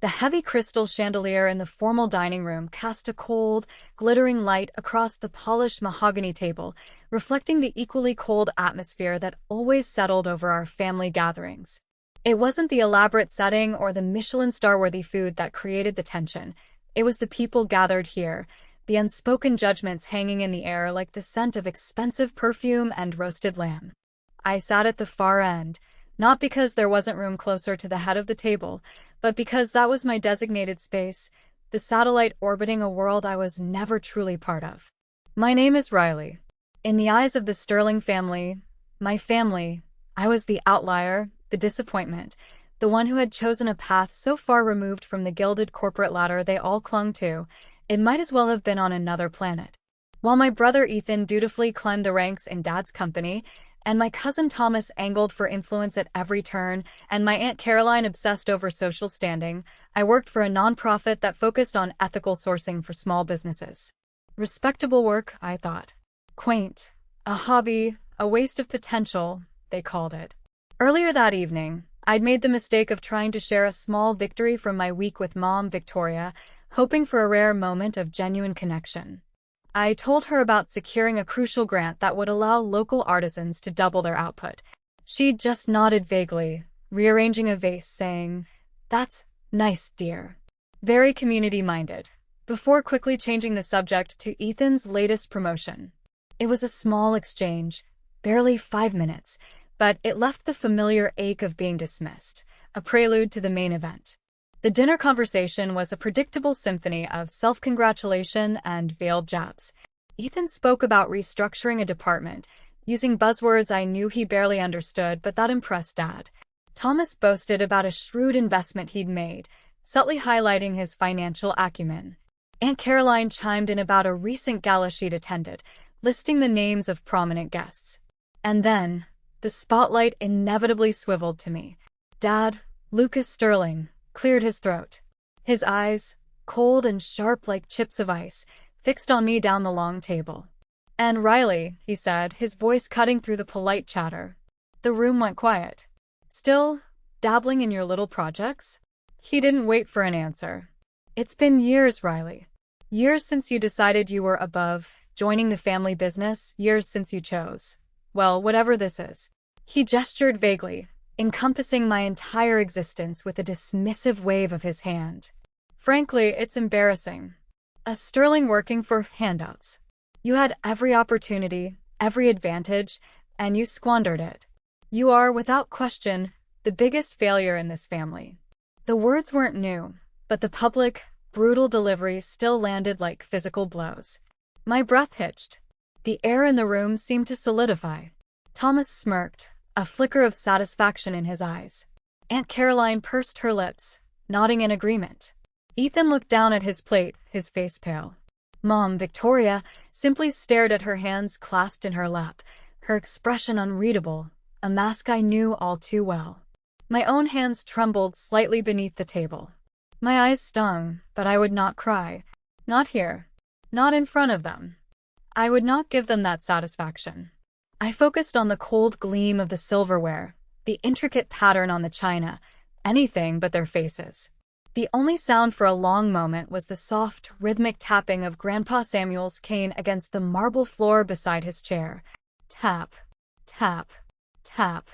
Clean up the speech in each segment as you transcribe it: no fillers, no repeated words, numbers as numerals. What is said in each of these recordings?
The heavy crystal chandelier in the formal dining room cast a cold, glittering light across the polished mahogany table, reflecting the equally cold atmosphere that always settled over our family gatherings. It wasn't the elaborate setting or the Michelin star-worthy food that created the tension. It was the people gathered here, the unspoken judgments hanging in the air like the scent of expensive perfume and roasted lamb. I sat at the far end, not because there wasn't room closer to the head of the table, but because that was my designated space, the satellite orbiting a world I was never truly part of. My name is Riley. In the eyes of the Sterling family, my family, I was the outlier, the disappointment, the one who had chosen a path so far removed from the gilded corporate ladder they all clung to, it might as well have been on another planet. While my brother Ethan dutifully climbed the ranks in Dad's company, and my cousin Thomas angled for influence at every turn, and my Aunt Caroline obsessed over social standing, I worked for a nonprofit that focused on ethical sourcing for small businesses. Respectable work, I thought. Quaint. A hobby, a waste of potential, they called it. Earlier that evening, I'd made the mistake of trying to share a small victory from my week with Mom, Victoria, hoping for a rare moment of genuine connection. I told her about securing a crucial grant that would allow local artisans to double their output. She just nodded vaguely, rearranging a vase, saying, "That's nice, dear." Very community-minded, before quickly changing the subject to Ethan's latest promotion. It was a small exchange, barely 5 minutes, but it left the familiar ache of being dismissed, a prelude to the main event. The dinner conversation was a predictable symphony of self-congratulation and veiled jabs. Ethan spoke about restructuring a department, using buzzwords I knew he barely understood, but that impressed Dad. Thomas boasted about a shrewd investment he'd made, subtly highlighting his financial acumen. Aunt Caroline chimed in about a recent gala she'd attended, listing the names of prominent guests. And then, the spotlight inevitably swiveled to me. Dad, Lucas Sterling, cleared his throat. His eyes, cold and sharp like chips of ice, fixed on me down the long table. "And Riley," he said, his voice cutting through the polite chatter. The room went quiet. "Still dabbling in your little projects?" He didn't wait for an answer. "It's been years, Riley. Years since you decided you were above, joining the family business, years since you chose. Well, whatever this is." He gestured vaguely, encompassing my entire existence with a dismissive wave of his hand. "Frankly, it's embarrassing. A Sterling working for handouts. You had every opportunity, every advantage, and you squandered it. You are, without question, the biggest failure in this family." The words weren't new, but the public, brutal delivery still landed like physical blows. My breath hitched. The air in the room seemed to solidify. Thomas smirked, a flicker of satisfaction in his eyes. Aunt Caroline pursed her lips, nodding in agreement. Ethan looked down at his plate, his face pale. Mom, Victoria, simply stared at her hands clasped in her lap, her expression unreadable, a mask I knew all too well. My own hands trembled slightly beneath the table. My eyes stung, but I would not cry. Not here. Not in front of them. I would not give them that satisfaction. I focused on the cold gleam of the silverware, the intricate pattern on the china, anything but their faces. The only sound for a long moment was the soft, rhythmic tapping of Grandpa Samuel's cane against the marble floor beside his chair. Tap, tap, tap.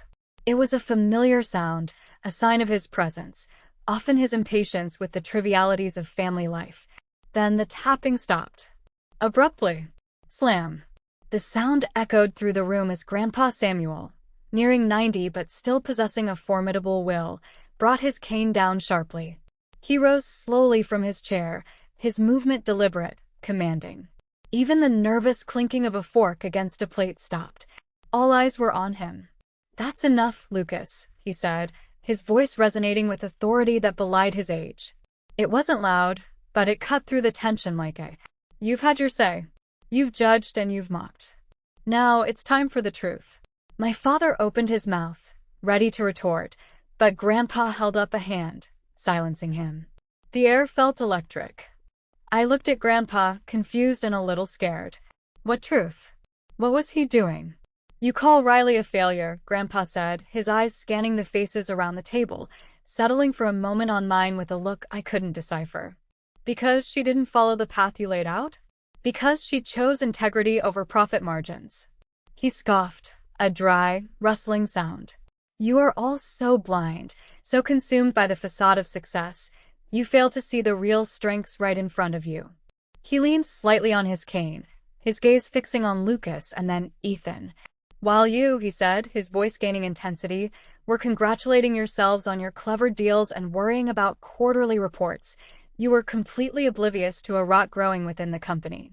It was a familiar sound, a sign of his presence, often his impatience with the trivialities of family life. Then the tapping stopped. Abruptly. Slam. The sound echoed through the room as Grandpa Samuel, nearing 90 but still possessing a formidable will, brought his cane down sharply. He rose slowly from his chair, his movement deliberate, commanding. Even the nervous clinking of a fork against a plate stopped. All eyes were on him. "That's enough, Lucas," he said, his voice resonating with authority that belied his age. It wasn't loud, but it cut through the tension like a, "You've had your say. You've judged and you've mocked. Now it's time for the truth." My father opened his mouth, ready to retort, but Grandpa held up a hand, silencing him. The air felt electric. I looked at Grandpa, confused and a little scared. What truth? What was he doing? "You call Riley a failure," Grandpa said, his eyes scanning the faces around the table, settling for a moment on mine with a look I couldn't decipher. Because she didn't follow the path you laid out? Because she chose integrity over profit margins. He scoffed, a dry, rustling sound. You are all so blind, so consumed by the facade of success, you fail to see the real strengths right in front of you. He leaned slightly on his cane, his gaze fixing on Lucas and then Ethan. While you, he said, his voice gaining intensity, were congratulating yourselves on your clever deals and worrying about quarterly reports, you were completely oblivious to a rot growing within the company.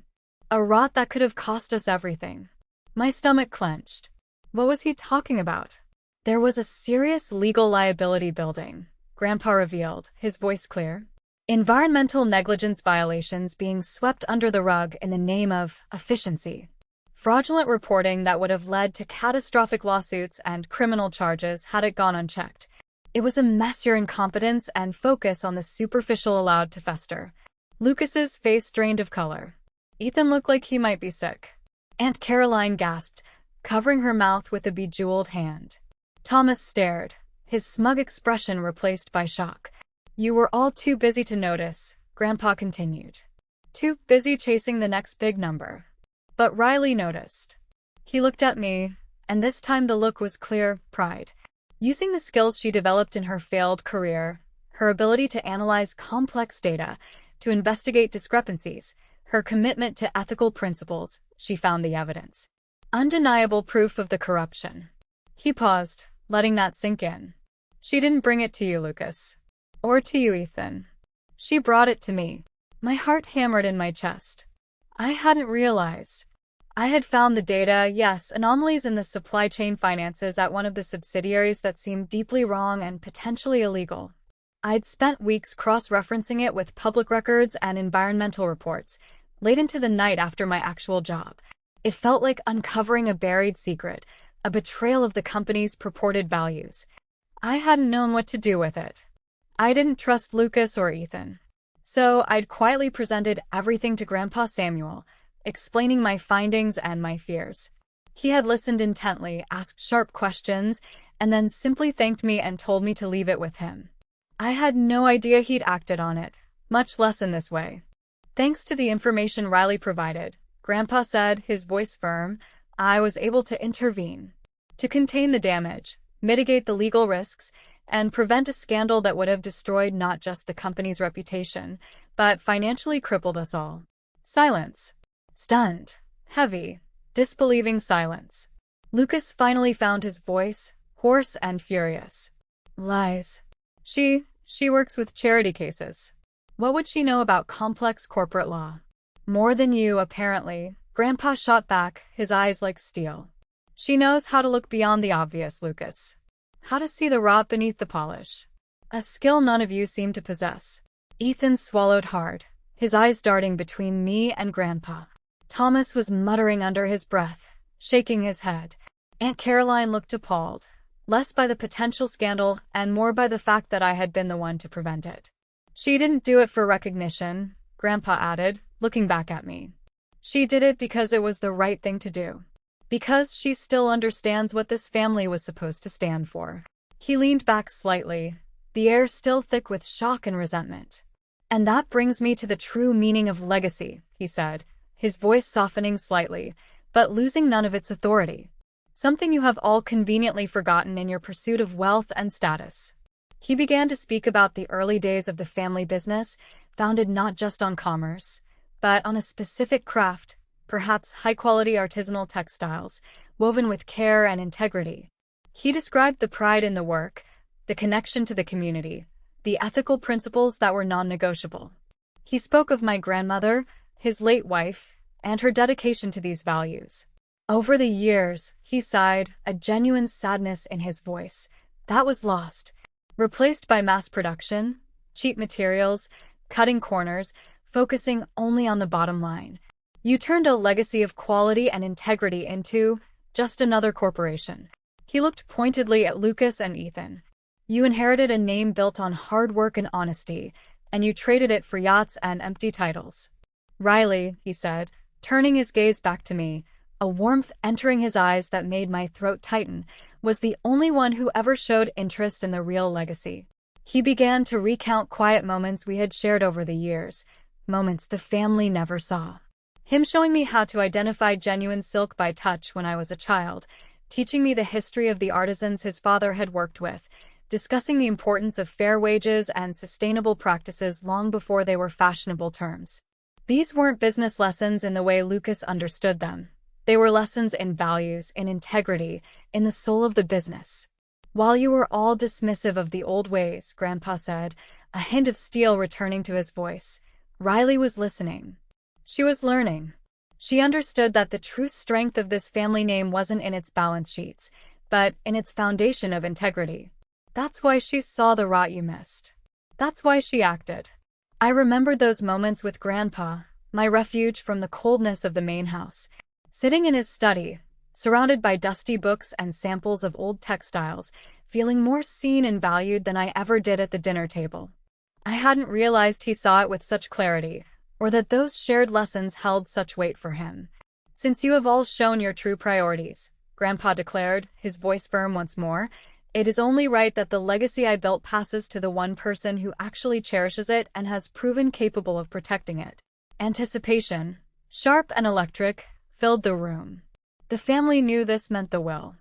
A rot that could have cost us everything. My stomach clenched. What was he talking about? There was a serious legal liability building, Grandpa revealed, his voice clear. Environmental negligence violations being swept under the rug in the name of efficiency. Fraudulent reporting that would have led to catastrophic lawsuits and criminal charges had it gone unchecked. It was a mess your incompetence and focus on the superficial allowed to fester. Lucas's face drained of color. Ethan looked like he might be sick. Aunt Caroline gasped, covering her mouth with a bejeweled hand. Thomas stared, his smug expression replaced by shock. You were all too busy to notice, Grandpa continued. Too busy chasing the next big number. But Riley noticed. He looked at me, and this time the look was clear pride. Using the skills she developed in her failed career, her ability to analyze complex data, to investigate discrepancies, her commitment to ethical principles, she found the evidence. Undeniable proof of the corruption. He paused, letting that sink in. She didn't bring it to you, Lucas. Or to you, Ethan. She brought it to me. My heart hammered in my chest. I hadn't realized. I had found the data, yes, anomalies in the supply chain finances at one of the subsidiaries that seemed deeply wrong and potentially illegal. I'd spent weeks cross-referencing it with public records and environmental reports, late into the night after my actual job. It felt like uncovering a buried secret, a betrayal of the company's purported values. I hadn't known what to do with it. I didn't trust Lucas or Ethan. So I'd quietly presented everything to Grandpa Samuel, explaining my findings and my fears. He had listened intently, asked sharp questions, and then simply thanked me and told me to leave it with him. I had no idea he'd acted on it, much less in this way. Thanks to the information Riley provided, Grandpa said, his voice firm, I was able to intervene. To contain the damage, mitigate the legal risks, and prevent a scandal that would have destroyed not just the company's reputation, but financially crippled us all. Silence. Stunned, heavy, disbelieving silence. Lucas finally found his voice, hoarse and furious. Lies. She works with charity cases. What would she know about complex corporate law? More than you, apparently, Grandpa shot back, his eyes like steel. She knows how to look beyond the obvious, Lucas. How to see the rot beneath the polish. A skill none of you seem to possess. Ethan swallowed hard, his eyes darting between me and Grandpa. Thomas was muttering under his breath, shaking his head. Aunt Caroline looked appalled, less by the potential scandal and more by the fact that I had been the one to prevent it. She didn't do it for recognition, Grandpa added, looking back at me. She did it because it was the right thing to do. Because she still understands what this family was supposed to stand for. He leaned back slightly, the air still thick with shock and resentment. And that brings me to the true meaning of legacy, he said, his voice softening slightly, but losing none of its authority. Something you have all conveniently forgotten in your pursuit of wealth and status. He began to speak about the early days of the family business, founded not just on commerce, but on a specific craft, perhaps high-quality artisanal textiles, woven with care and integrity. He described the pride in the work, the connection to the community, the ethical principles that were non-negotiable. He spoke of my grandmother, his late wife, and her dedication to these values. Over the years, he sighed, a genuine sadness in his voice. That was lost, replaced by mass production, cheap materials, cutting corners, focusing only on the bottom line. You turned a legacy of quality and integrity into just another corporation. He looked pointedly at Lucas and Ethan. You inherited a name built on hard work and honesty, and you traded it for yachts and empty titles. Riley, he said, turning his gaze back to me, a warmth entering his eyes that made my throat tighten, was the only one who ever showed interest in the real legacy. He began to recount quiet moments we had shared over the years, moments the family never saw. Him showing me how to identify genuine silk by touch when I was a child, teaching me the history of the artisans his father had worked with, discussing the importance of fair wages and sustainable practices long before they were fashionable terms. These weren't business lessons in the way Lucas understood them. They were lessons in values, in integrity, in the soul of the business. While you were all dismissive of the old ways, Grandpa said, a hint of steel returning to his voice, Riley was listening. She was learning. She understood that the true strength of this family name wasn't in its balance sheets, but in its foundation of integrity. That's why she saw the rot you missed. That's why she acted. I remembered those moments with Grandpa, my refuge from the coldness of the main house, sitting in his study, surrounded by dusty books and samples of old textiles, feeling more seen and valued than I ever did at the dinner table. I hadn't realized he saw it with such clarity, or that those shared lessons held such weight for him. Since you have all shown your true priorities, Grandpa declared, his voice firm once more, it is only right that the legacy I built passes to the one person who actually cherishes it and has proven capable of protecting it. Anticipation, sharp and electric, filled the room. The family knew this meant the will.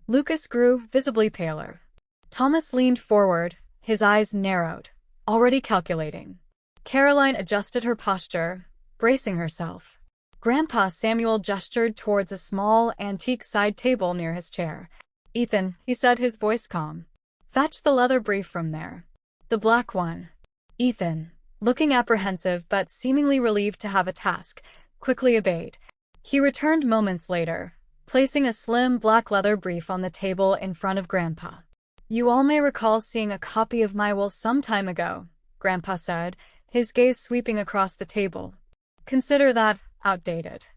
Lucas grew visibly paler. Thomas leaned forward, his eyes narrowed, already calculating. Caroline adjusted her posture, bracing herself. Grandpa Samuel gestured towards a small, antique side table near his chair. Ethan, he said, his voice calm. Fetch the leather brief from there. The black one. Ethan, looking apprehensive but seemingly relieved to have a task, quickly obeyed. He returned moments later, placing a slim black leather brief on the table in front of Grandpa. You all may recall seeing a copy of my will some time ago, Grandpa said, his gaze sweeping across the table. Consider that outdated.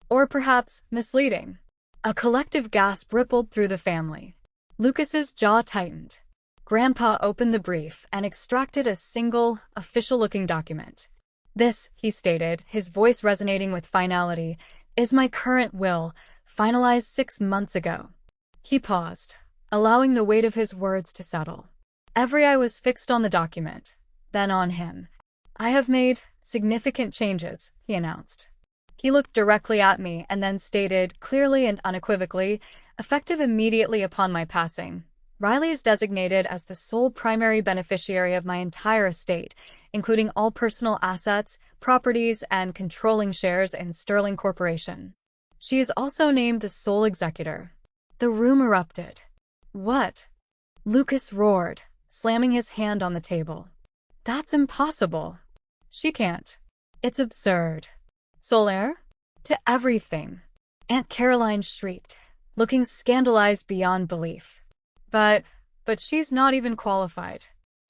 Or perhaps misleading. A collective gasp rippled through the family. Lucas's jaw tightened. Grandpa opened the brief and extracted a single, official-looking document. This, he stated, his voice resonating with finality, is my current will, finalized 6 months ago. He paused, allowing the weight of his words to settle. Every eye was fixed on the document, then on him. I have made significant changes, he announced. He looked directly at me and then stated, clearly and unequivocally, effective immediately upon my passing, Riley is designated as the sole primary beneficiary of my entire estate, including all personal assets, properties, and controlling shares in Sterling Corporation. She is also named the sole executor. The room erupted. What? Lucas roared, slamming his hand on the table. That's impossible. She can't. It's absurd. Sole heir? To everything. Aunt Caroline shrieked, looking scandalized beyond belief. But she's not even qualified.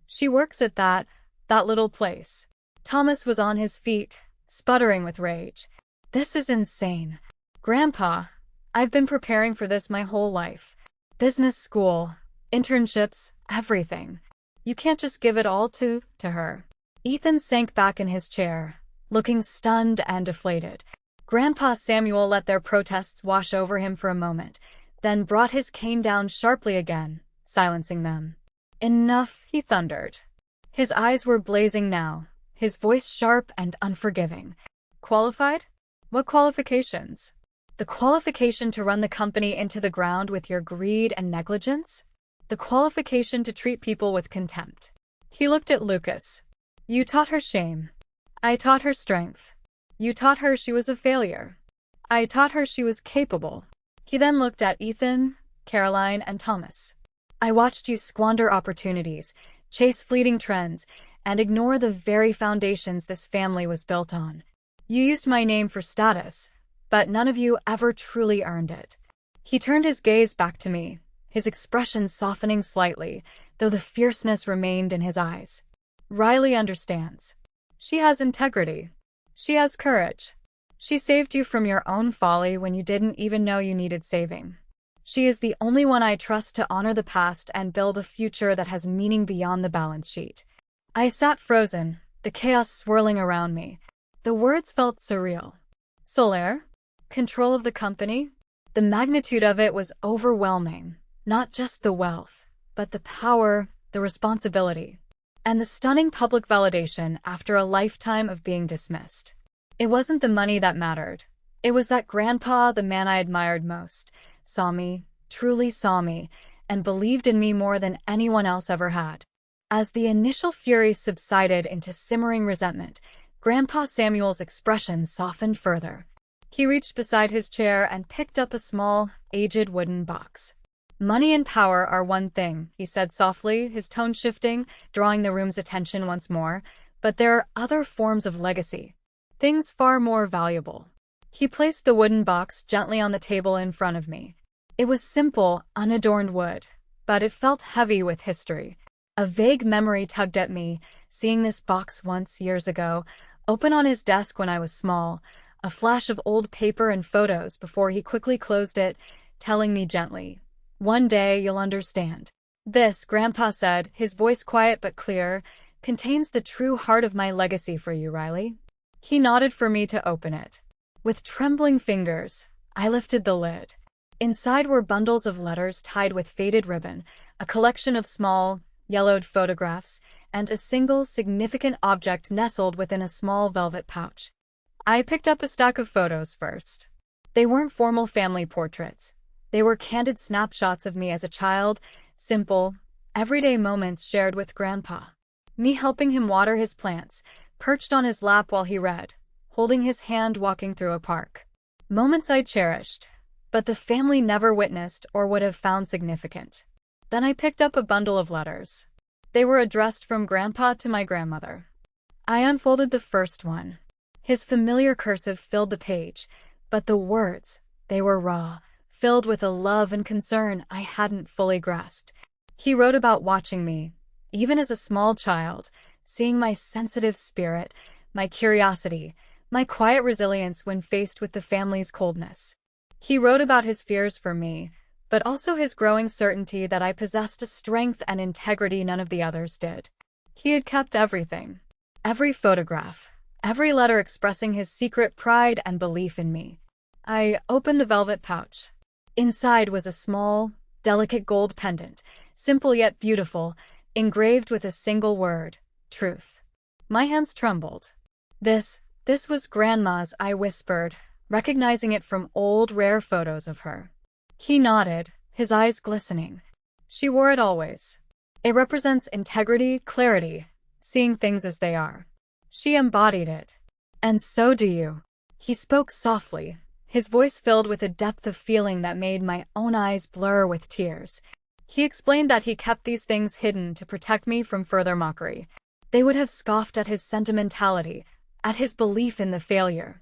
She works at that little place. Thomas was on his feet, sputtering with rage. This is insane. Grandpa, I've been preparing for this my whole life. Business school, internships, everything. You can't just give it all to her. Ethan sank back in his chair, looking stunned and deflated. Grandpa Samuel let their protests wash over him for a moment, then brought his cane down sharply again, silencing them. Enough, he thundered. His eyes were blazing now, his voice sharp and unforgiving. Qualified? What qualifications? The qualification to run the company into the ground with your greed and negligence? The qualification to treat people with contempt. He looked at Lucas. You taught her shame. I taught her strength. You taught her she was a failure. I taught her she was capable. He then looked at Ethan, Caroline, and Thomas. I watched you squander opportunities, chase fleeting trends, and ignore the very foundations this family was built on. You used my name for status, but none of you ever truly earned it. He turned his gaze back to me, his expression softening slightly, though the fierceness remained in his eyes. Riley understands. She has integrity. She has courage. She saved you from your own folly when you didn't even know you needed saving. She is the only one I trust to honor the past and build a future that has meaning beyond the balance sheet. I sat frozen, the chaos swirling around me. The words felt surreal. Sole heir? Control of the company? The magnitude of it was overwhelming. Not just the wealth, but the power, the responsibility. and the stunning public validation after a lifetime of being dismissed. It wasn't the money that mattered. It was that Grandpa, the man I admired most, saw me, truly saw me, and believed in me more than anyone else ever had. As the initial fury subsided into simmering resentment, Grandpa Samuel's expression softened further. He reached beside his chair and picked up a small, aged wooden box. "Money and power are one thing," he said softly, his tone shifting, drawing the room's attention once more, "but there are other forms of legacy. Things far more valuable." He placed the wooden box gently on the table in front of me. It was simple, unadorned wood, but it felt heavy with history. A vague memory tugged at me, seeing this box once, years ago, open on his desk when I was small, a flash of old paper and photos before he quickly closed it, telling me gently, "One day you'll understand." "This," Grandpa said, his voice quiet but clear, "contains the true heart of my legacy for you, Riley." He nodded for me to open it. With trembling fingers, I lifted the lid. Inside were bundles of letters tied with faded ribbon, a collection of small, yellowed photographs, and a single significant object nestled within a small velvet pouch. I picked up a stack of photos first. They weren't formal family portraits. They were candid snapshots of me as a child, simple, everyday moments shared with Grandpa. Me helping him water his plants, perched on his lap while he read, holding his hand walking through a park. Moments I cherished, but the family never witnessed or would have found significant. Then I picked up a bundle of letters. They were addressed from Grandpa to my grandmother. I unfolded the first one. His familiar cursive filled the page, but the words, they were raw, filled with a love and concern I hadn't fully grasped. He wrote about watching me, even as a small child, seeing my sensitive spirit, my curiosity, my quiet resilience when faced with the family's coldness. He wrote about his fears for me, but also his growing certainty that I possessed a strength and integrity none of the others did. He had kept everything. Every photograph, every letter expressing his secret pride and belief in me. I opened the velvet pouch. Inside was a small, delicate gold pendant, simple yet beautiful, engraved with a single word, truth. My hands trembled. This was Grandma's, I whispered, recognizing it from old, rare photos of her. He nodded, his eyes glistening. She wore it always. It represents integrity, clarity, seeing things as they are. She embodied it. And so do you. He spoke softly, his voice filled with a depth of feeling that made my own eyes blur with tears. He explained that he kept these things hidden to protect me from further mockery. They would have scoffed at his sentimentality, at his belief in the failure.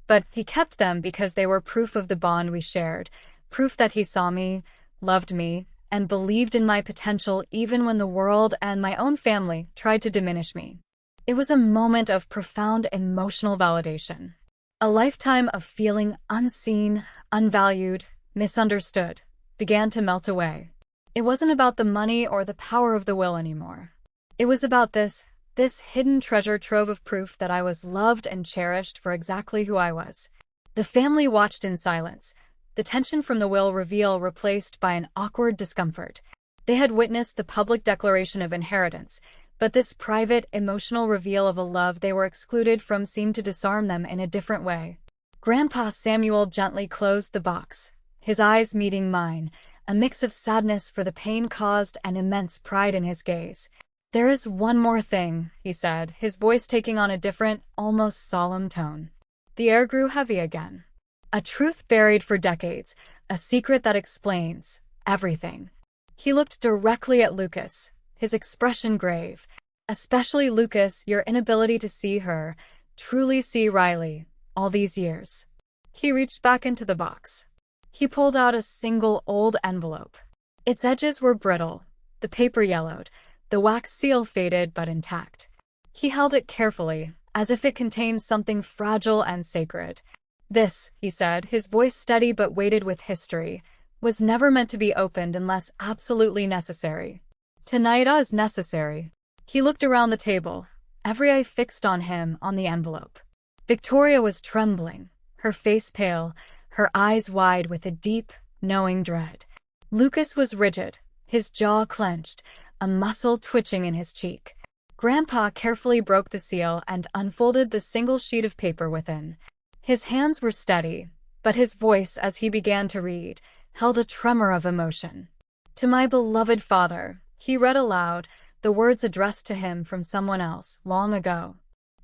But he kept them because they were proof of the bond we shared, proof that he saw me, loved me, and believed in my potential even when the world and my own family tried to diminish me. It was a moment of profound emotional validation. A lifetime of feeling unseen, unvalued, misunderstood began to melt away. It wasn't about the money or the power of the will anymore. It was about this hidden treasure trove of proof that I was loved and cherished for exactly who I was. The family watched in silence, the tension from the will reveal replaced by an awkward discomfort. They had witnessed the public declaration of inheritance, but this private, emotional reveal of a love they were excluded from seemed to disarm them in a different way. Grandpa Samuel gently closed the box, his eyes meeting mine, a mix of sadness for the pain caused and immense pride in his gaze. "There is one more thing," he said, his voice taking on a different, almost solemn tone. The air grew heavy again. "A truth buried for decades, a secret that explains everything." He looked directly at Lucas, his expression grave. "Especially Lucas, your inability to see her, truly see Riley, all these years." He reached back into the box. He pulled out a single old envelope. Its edges were brittle, the paper yellowed, the wax seal faded but intact. He held it carefully, as if it contained something fragile and sacred. "This," he said, his voice steady but weighted with history, "was never meant to be opened unless absolutely necessary. Tonight is necessary." He looked around the table, every eye fixed on him, on the envelope. Victoria was trembling, her face pale, her eyes wide with a deep, knowing dread. Lucas was rigid, his jaw clenched, a muscle twitching in his cheek. Grandpa carefully broke the seal and unfolded the single sheet of paper within. His hands were steady, but his voice, as he began to read, held a tremor of emotion. To my beloved father, he read aloud, the words addressed to him from someone else, long ago.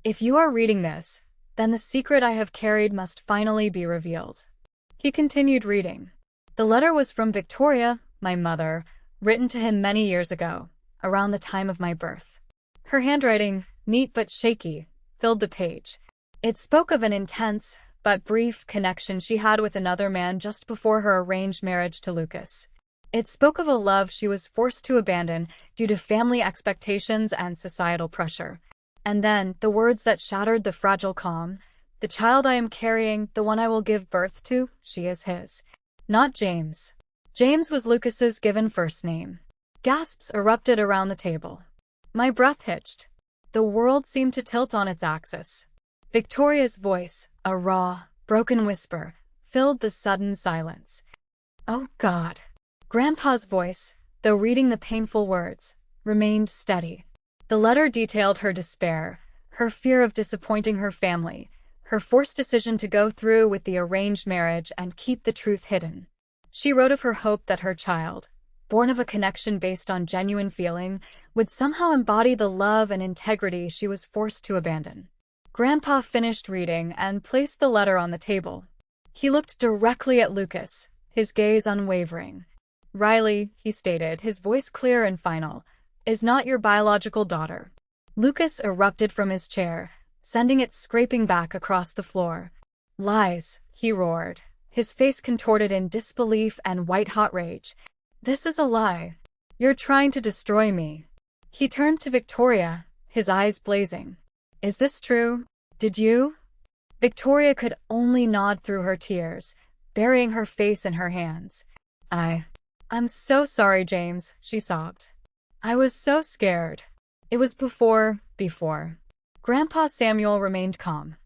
If you are reading this, then the secret I have carried must finally be revealed. He continued reading. The letter was from Victoria, my mother, written to him many years ago, around the time of my birth. Her handwriting, neat but shaky, filled the page. It spoke of an intense, but brief connection she had with another man just before her arranged marriage to Lucas. It spoke of a love she was forced to abandon due to family expectations and societal pressure. And then, the words that shattered the fragile calm. The child I am carrying, the one I will give birth to, she is his. Not James. James was Lucas's given first name. Gasps erupted around the table. My breath hitched. The world seemed to tilt on its axis. Victoria's voice, a raw, broken whisper, filled the sudden silence. Oh God. Grandpa's voice, though reading the painful words, remained steady. The letter detailed her despair, her fear of disappointing her family, her forced decision to go through with the arranged marriage and keep the truth hidden. She wrote of her hope that her child, born of a connection based on genuine feeling, would somehow embody the love and integrity she was forced to abandon. Grandpa finished reading and placed the letter on the table. He looked directly at Lucas, his gaze unwavering. Riley, he stated, his voice clear and final, is not your biological daughter. Lucas erupted from his chair, sending it scraping back across the floor. Lies, he roared, his face contorted in disbelief and white-hot rage. This is a lie. You're trying to destroy me. He turned to Victoria, his eyes blazing. Is this true? Did you? Victoria could only nod through her tears, burying her face in her hands. I'm so sorry, James, she sobbed. I was so scared. It was before. Grandpa Samuel remained calm.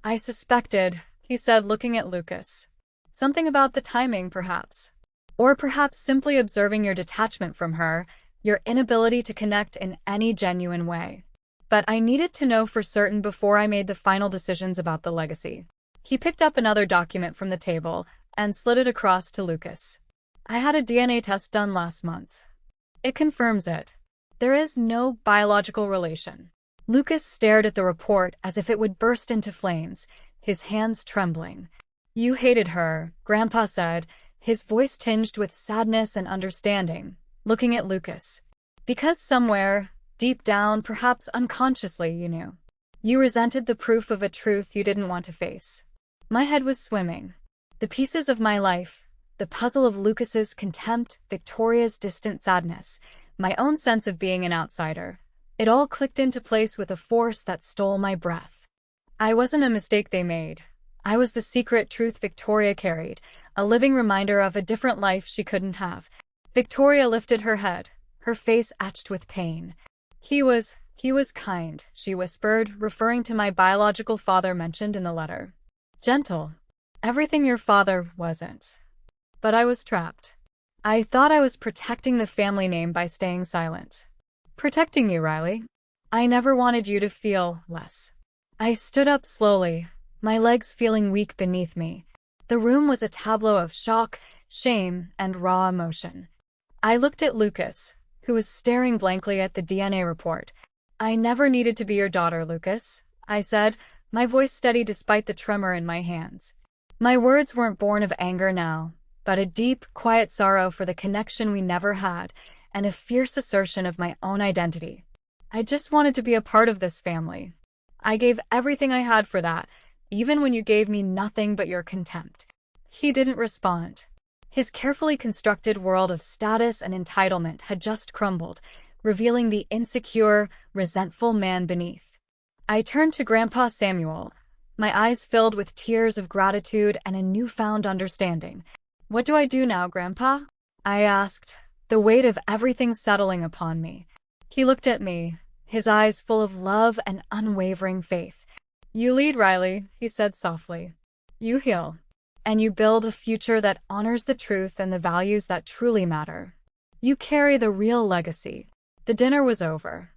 I suspected, he said, looking at Lucas. Something about the timing, perhaps. Or perhaps simply observing your detachment from her, your inability to connect in any genuine way. But I needed to know for certain before I made the final decisions about the legacy. He picked up another document from the table and slid it across to Lucas. I had a DNA test done last month. It confirms it. There is no biological relation. Lucas stared at the report as if it would burst into flames, his hands trembling. You hated her, Grandpa said, his voice tinged with sadness and understanding, looking at Lucas. Because somewhere, deep down, perhaps unconsciously, you knew. You resented the proof of a truth you didn't want to face. My head was swimming. The pieces of my life, the puzzle of Lucas's contempt, Victoria's distant sadness, my own sense of being an outsider. It all clicked into place with a force that stole my breath. I wasn't a mistake they made. I was the secret truth Victoria carried, a living reminder of a different life she couldn't have. Victoria lifted her head, her face etched with pain. He was kind, she whispered, referring to my biological father mentioned in the letter. Gentle. Everything your father wasn't. But I was trapped. I thought I was protecting the family name by staying silent. Protecting you, Riley. I never wanted you to feel less. I stood up slowly, my legs feeling weak beneath me. The room was a tableau of shock, shame, and raw emotion. I looked at Lucas, who was staring blankly at the DNA report. I never needed to be your daughter, Lucas, I said, my voice steady despite the tremor in my hands. My words weren't born of anger now, but a deep, quiet sorrow for the connection we never had, and a fierce assertion of my own identity. I just wanted to be a part of this family. I gave everything I had for that, even when you gave me nothing but your contempt. He didn't respond. His carefully constructed world of status and entitlement had just crumbled, revealing the insecure, resentful man beneath. I turned to Grandpa Samuel, my eyes filled with tears of gratitude and a newfound understanding. What do I do now, Grandpa? I asked, the weight of everything settling upon me. He looked at me, his eyes full of love and unwavering faith. You lead, Riley, he said softly. You heal. And you build a future that honors the truth and the values that truly matter. You carry the real legacy. The dinner was over.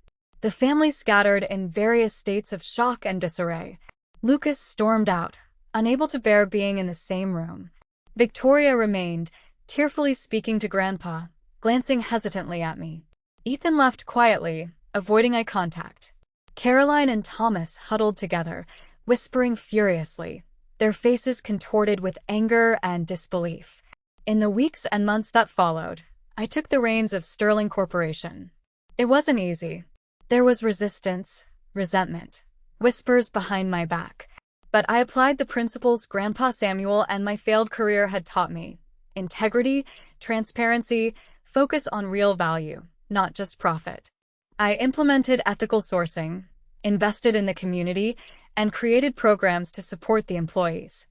The family scattered in various states of shock and disarray. Lucas stormed out, unable to bear being in the same room. Victoria remained, tearfully speaking to Grandpa, glancing hesitantly at me. Ethan left quietly, avoiding eye contact. Caroline and Thomas huddled together, whispering furiously, their faces contorted with anger and disbelief. In the weeks and months that followed, I took the reins of Sterling Corporation. It wasn't easy. There was resistance, resentment, whispers behind my back. But I applied the principles Grandpa Samuel and my failed career had taught me. Integrity, transparency, focus on real value, not just profit. I implemented ethical sourcing, invested in the community, and created programs to support the employees.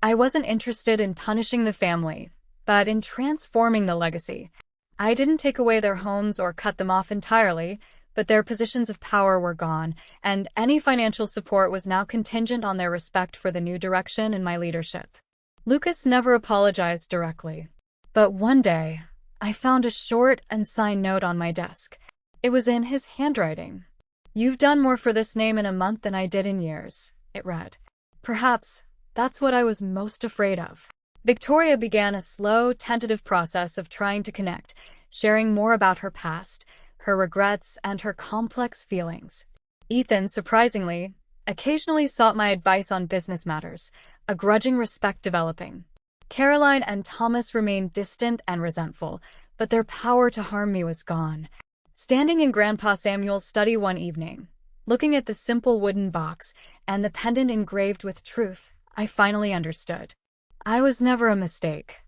I wasn't interested in punishing the family, but in transforming the legacy. I didn't take away their homes or cut them off entirely, but their positions of power were gone, and any financial support was now contingent on their respect for the new direction in my leadership. Lucas never apologized directly, but one day, I found a short and signed note on my desk. It was in his handwriting. "You've done more for this name in a month than I did in years," it read. Perhaps that's what I was most afraid of. Victoria began a slow, tentative process of trying to connect, sharing more about her past, her regrets, and her complex feelings. Ethan, surprisingly, occasionally sought my advice on business matters, a grudging respect developing. Caroline and Thomas remained distant and resentful, but their power to harm me was gone. Standing in Grandpa Samuel's study one evening, looking at the simple wooden box and the pendant engraved with truth, I finally understood. I was never a mistake.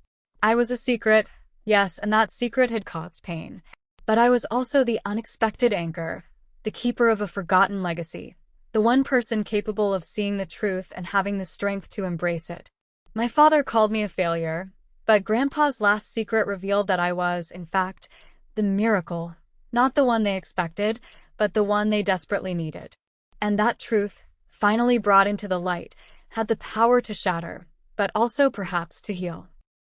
I was a secret, yes, and that secret had caused pain. But I was also the unexpected anchor, the keeper of a forgotten legacy, the one person capable of seeing the truth and having the strength to embrace it. My father called me a failure, but Grandpa's last secret revealed that I was, in fact, the miracle, not the one they expected, but the one they desperately needed. And that truth, finally brought into the light, had the power to shatter, but also perhaps to heal.